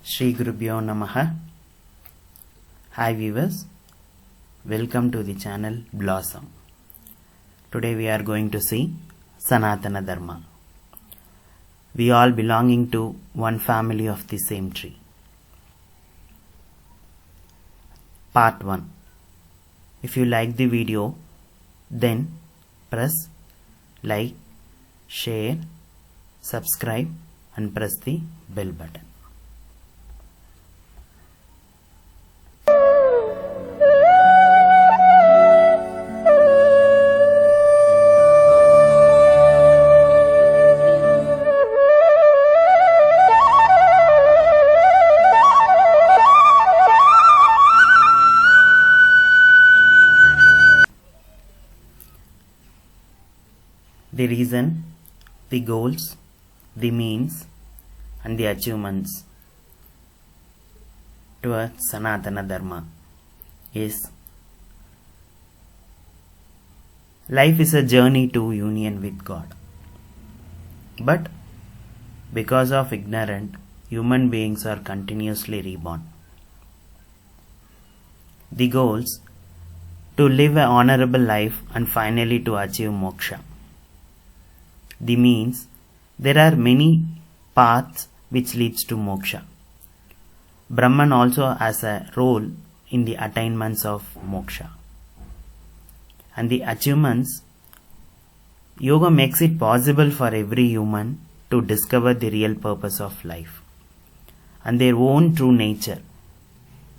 Shri Gurubhyo Namaha. Hi viewers, welcome to the channel Blossom. Today we are going to see Sanatana Dharma. We all belonging to one family of the same tree. Part 1. If you like the video, then press like, share, subscribe and press the bell button. The reason, the goals, the means and the achievements towards Sanatana Dharma is life is a journey to union with God. But because of ignorance, human beings are continuously reborn. The goals, to live an honorable life and finally to achieve moksha. The means, there are many paths which leads to moksha. Brahman also has a role in the attainments of moksha. And the achievements, yoga makes it possible for every human to discover the real purpose of life and their own true nature.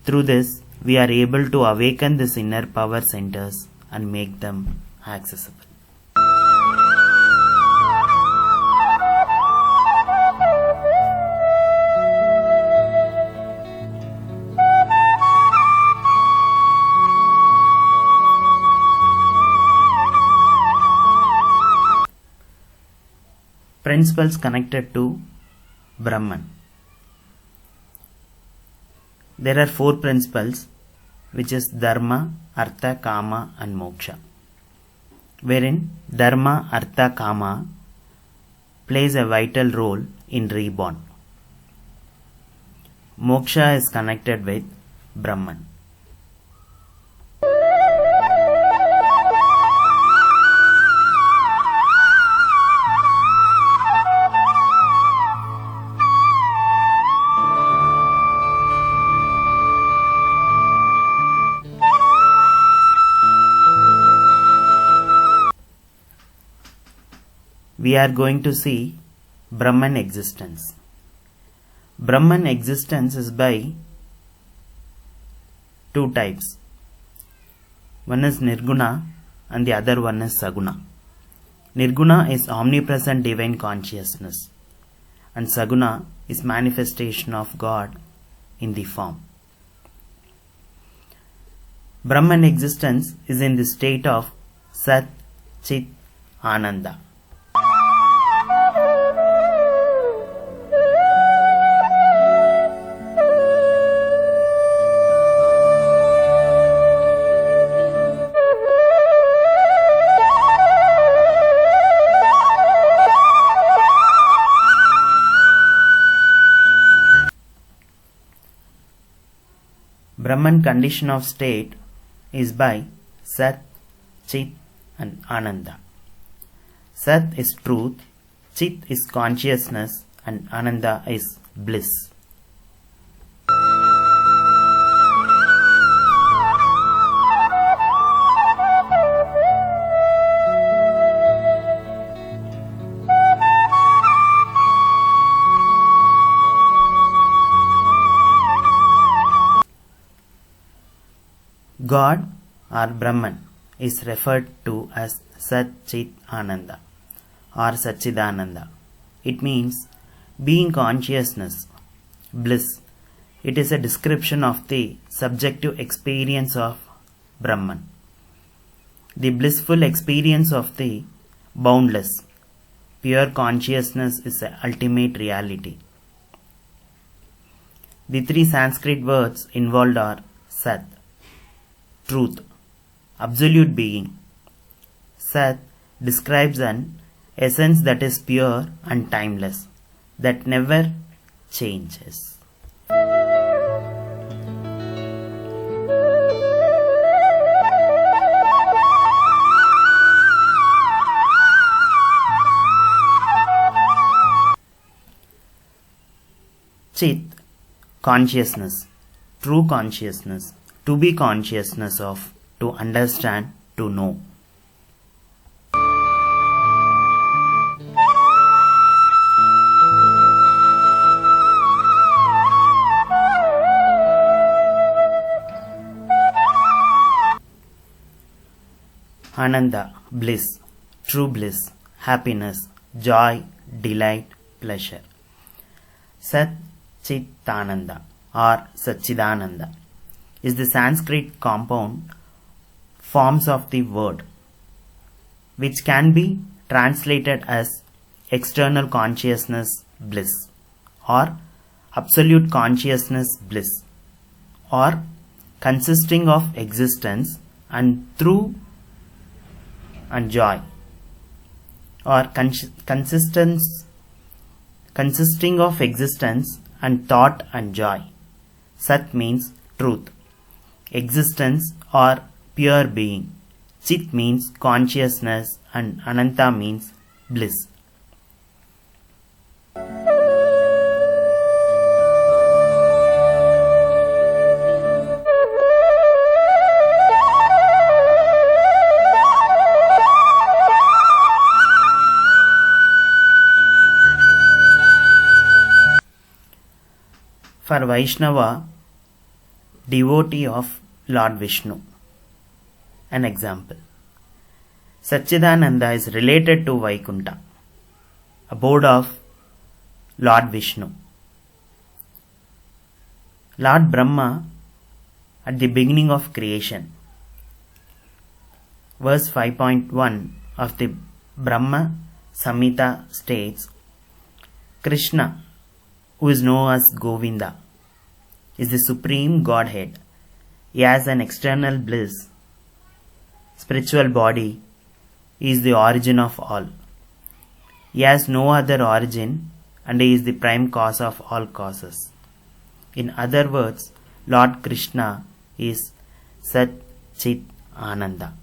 Through this, we are able to awaken these inner power centers and make them accessible. Principles connected to Brahman. There are 4 principles, which is Dharma, Artha, Kama and Moksha. Wherein Dharma, Artha, Kama plays a vital role in reborn. Moksha is connected with Brahman. We are going to see Brahman existence. Brahman existence is by 2 types. One is Nirguna and the other one is Saguna. Nirguna is omnipresent divine consciousness and Saguna is manifestation of God in the form. Brahman existence is in the state of Sat, Chit, Ananda. Brahman condition of state is by Sat, Chit and Ananda. Sat is truth, Chit is consciousness and Ananda is bliss. God or Brahman is referred to as Sat Chit Ananda or Satchidananda. It means being consciousness, bliss. It is a description of the subjective experience of Brahman. The blissful experience of the boundless, pure consciousness is the ultimate reality. The 3 Sanskrit words involved are Sat, truth, absolute being. Sat describes an essence that is pure and timeless, that never changes. Chit, consciousness, true consciousness, to be consciousness of, to understand, to know. Ananda, bliss, true bliss, happiness, joy, delight, pleasure. Sat Chit Ananda or Satchidananda is the Sanskrit compound forms of the word, which can be translated as external consciousness bliss or absolute consciousness bliss, or consisting of existence and through and joy, or consisting of existence and thought and joy. Sat means truth, existence or pure being. Chit means consciousness and Ananta means bliss. For Vaishnava, devotee of Lord Vishnu. An example. Satchidananda is related to Vaikunta, abode of Lord Vishnu. Lord Brahma at the beginning of creation. Verse 5.1 of the Brahma Samhita states, Krishna, who is known as Govinda, is the supreme Godhead. He has an external bliss, spiritual body. He is the origin of all. He has no other origin and he is the prime cause of all causes. In other words, Lord Krishna is Sat Chit Ananda.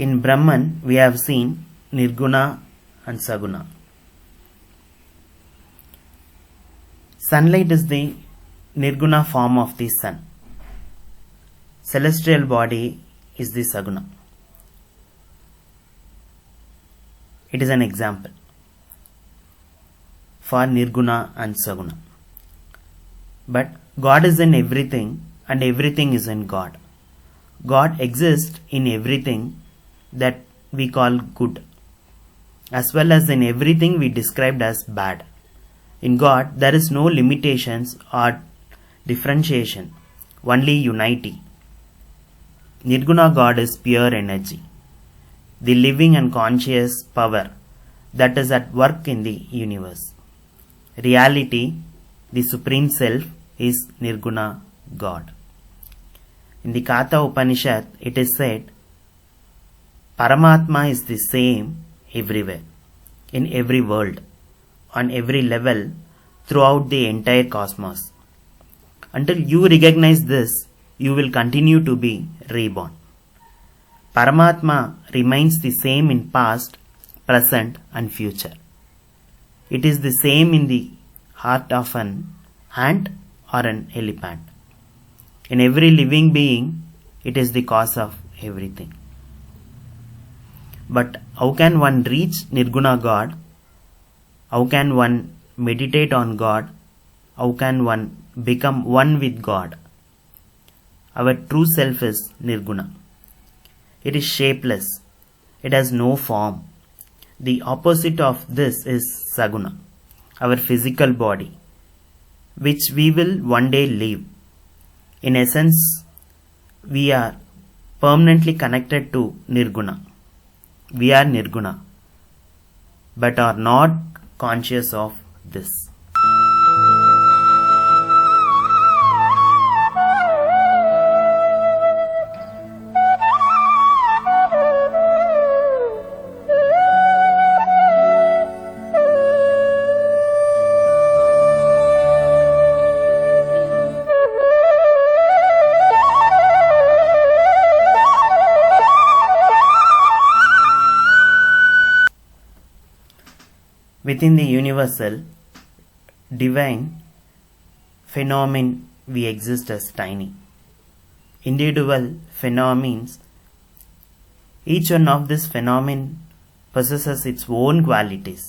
In Brahman, we have seen Nirguna and Saguna. Sunlight is the Nirguna form of the sun. Celestial body is the Saguna. It is an example for Nirguna and Saguna. But God is in everything and everything is in God. God exists in everything that we call good, as well as in everything we described as bad. In God, there is no limitations or differentiation, only unity. Nirguna God is pure energy, the living and conscious power that is at work in the universe. Reality, the Supreme Self, is Nirguna God. In the Katha Upanishad, it is said, Paramatma is the same everywhere, in every world, on every level, throughout the entire cosmos. Until you recognize this, you will continue to be reborn. Paramatma remains the same in past, present and future. It is the same in the heart of an ant or an elephant. In every living being, it is the cause of everything. But how can one reach Nirguna God? How can one meditate on God? How can one become one with God? Our true self is Nirguna. It is shapeless. It has no form. The opposite of this is Saguna, our physical body, which we will one day leave. In essence, we are permanently connected to Nirguna. We are Nirguna, but are not conscious of this. Within the universal, divine phenomenon, we exist as tiny individual phenomena. Each one of these phenomena possesses its own qualities.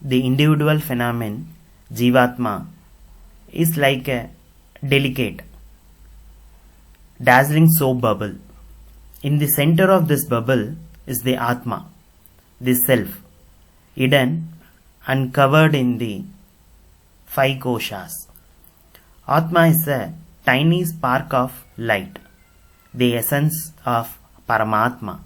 The individual phenomenon, Jivatma, is like a delicate, dazzling soap bubble. In the center of this bubble is the Atma, the self, hidden and covered in the 5 koshas. Atma is a tiny spark of light, the essence of Paramatma.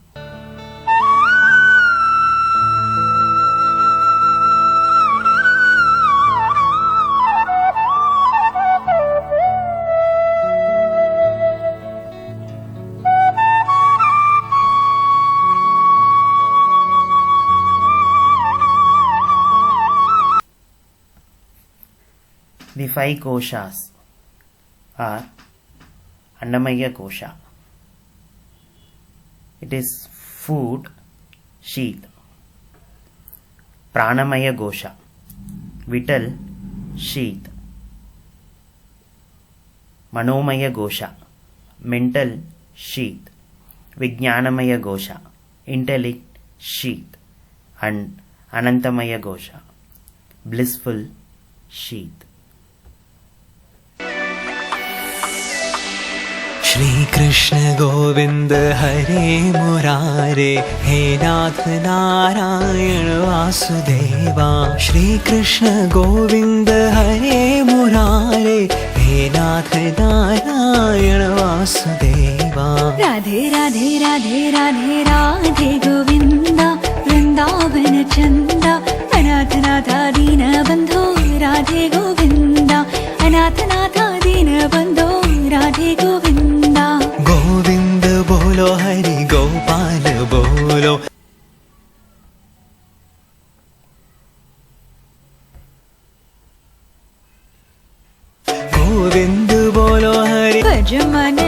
The 5 koshas are Annamaya kosha. It is food sheath. Pranamaya kosha, vital sheath. Manomaya kosha, mental sheath. Vijnanamaya kosha, intellect sheath. And Anantamaya kosha, blissful sheath. Shri Krishna Govind हरे मुरारे, हे नाथ नारायण वासुदेवा। श्री कृष्ण गोविंद हरे मुरारे, हे नाथ नारायण वासुदेवा। राधे राधे राधे राधे राधे गोविंदा, वृंदावन चंदा, अनाथ नाथा दीन बंधो राधे गोविंदा, अनाथ नाथा दीन बंधो राधे गोविंदा। गोविंद बोलो हरि गोपाल बोलो। गोविंद बोलो हरि भज मन